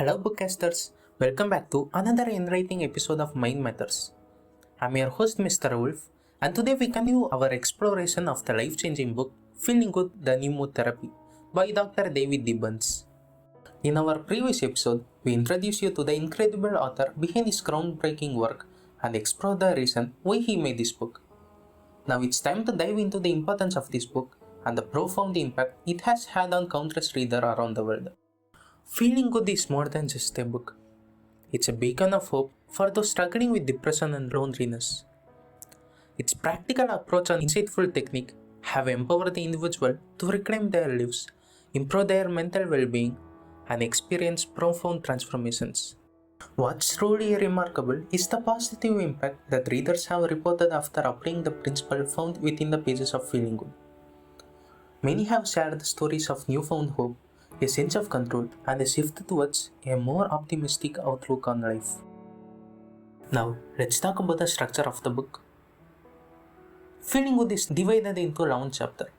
Hello, bookcasters. Welcome back to another enlightening episode of Mind Matters. I'm your host, Mr. Wolf, and today we continue our exploration of the life-changing book Feeling Good: The New Mood Therapy by Dr. David Gibbons. In our previous episode, we introduced you to the incredible author behind his groundbreaking work and explored the reason why he made this book. Now it's time to dive into the importance of this book and the profound impact it has had on countless readers around the world. Feeling Good is more than just a book. It's a beacon of hope for those struggling with depression and loneliness. Its practical approach and insightful technique have empowered the individual to reclaim their lives, improve their mental well-being, and experience profound transformations. What's truly remarkable is the positive impact that readers have reported after applying the principle found within the pages of Feeling Good. Many have shared stories of newfound hope, a sense of control, and a shift towards a more optimistic outlook on life. Now, let's talk about the structure of the book. Feeling Good is divided into 11 chapters,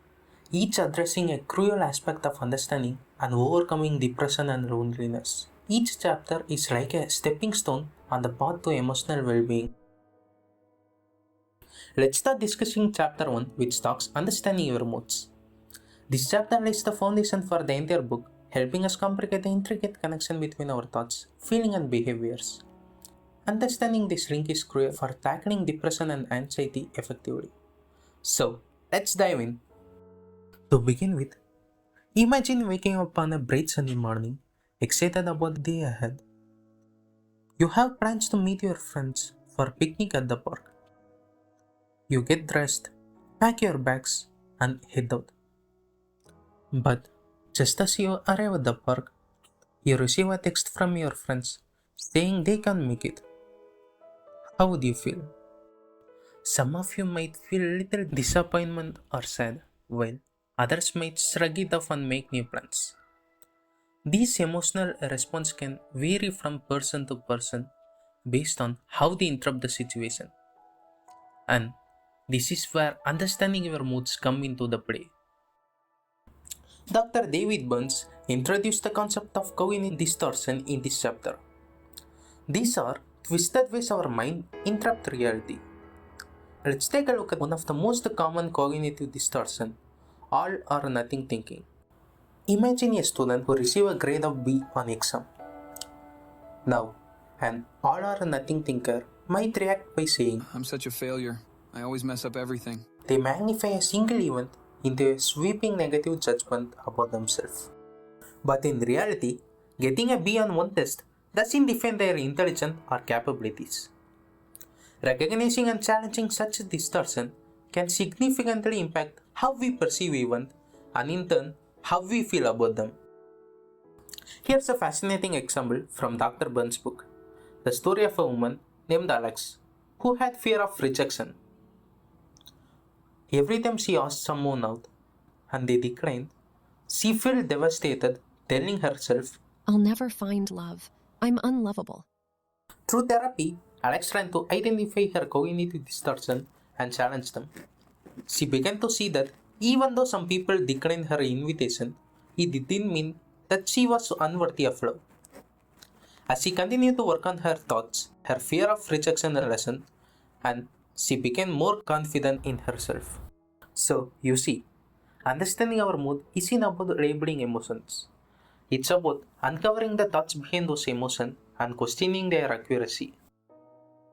each addressing a crucial aspect of understanding and overcoming depression and loneliness. Each chapter is like a stepping stone on the path to emotional well-being. Let's start discussing chapter 1, which talks understanding your moods. This chapter lays the foundation for the entire book, helping us comprehend the intricate connection between our thoughts, feelings, and behaviors. Understanding this link is crucial for tackling depression and anxiety effectively. So, let's dive in. To begin with, imagine waking up on a bright sunny morning, excited about the day ahead. You have plans to meet your friends for a picnic at the park. You get dressed, pack your bags, and head out. But just as you arrive at the park, you receive a text from your friends saying they can't make it. How would you feel? Some of you might feel a little disappointment or sad, while others might shrug it off and make new plans. This emotional response can vary from person to person based on how they interpret the situation. And this is where understanding your moods come into the play. Dr. David Burns introduced the concept of cognitive distortion in this chapter. These are twisted ways our mind interprets reality. Let's take a look at one of the most common cognitive distortion, all or nothing thinking. Imagine a student who receives a grade of B on exam. Now, an all or nothing thinker might react by saying, I'm such a failure. I always mess up everything. They magnify a single event into a sweeping negative judgment about themselves. But in reality, getting a B on one test doesn't define their intelligence or capabilities. Recognizing and challenging such a distortion can significantly impact how we perceive events and in turn how we feel about them. Here's a fascinating example from Dr. Burns' book, the story of a woman named Alex who had fear of rejection. Every time she asked someone out and they declined, she felt devastated, telling herself, I'll never find love. I'm unlovable. Through therapy, Alex tried to identify her cognitive distortion and challenge them. She began to see that even though some people declined her invitation, it didn't mean that she was unworthy of love. As she continued to work on her thoughts, her fear of rejection lessened, and she became more confident in herself. So, you see, understanding our mood isn't about labeling emotions. It's about uncovering the thoughts behind those emotions and questioning their accuracy.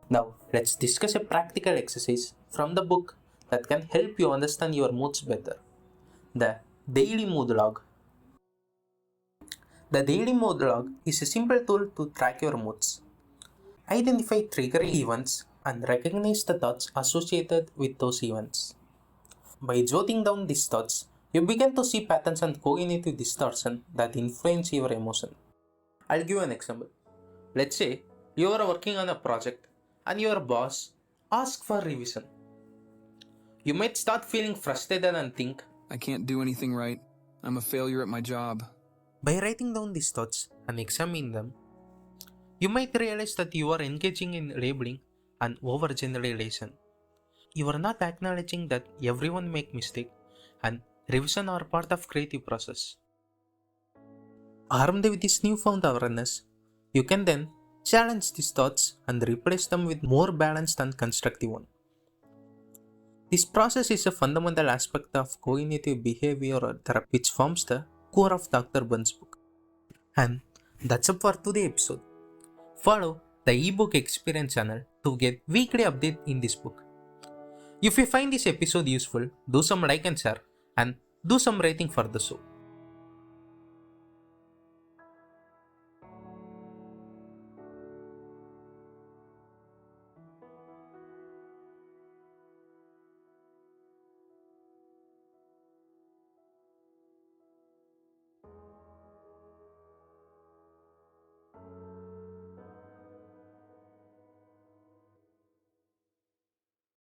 Now, let's discuss a practical exercise from the book that can help you understand your moods better. The Daily Mood Log. The Daily Mood Log is a simple tool to track your moods. Identify triggering events and recognize the thoughts associated with those events. By jotting down these thoughts, you begin to see patterns and cognitive distortion that influence your emotion. I'll give an example. Let's say you are working on a project and your boss asks for revision. You might start feeling frustrated and think, I can't do anything right. I'm a failure at my job. By writing down these thoughts and examining them, you might realize that you are engaging in labeling and overgeneralization. You are not acknowledging that everyone makes mistakes and revision are part of creative process. Armed with this newfound awareness, You can then challenge these thoughts and replace them with more balanced and constructive ones. This process is a fundamental aspect of cognitive behavioral therapy, which forms the core of Dr. Bun's book. And that's up for today's episode. Follow the ebook experience channel to get weekly update in this book. If you find this episode useful, do some like and share and do some rating for the show.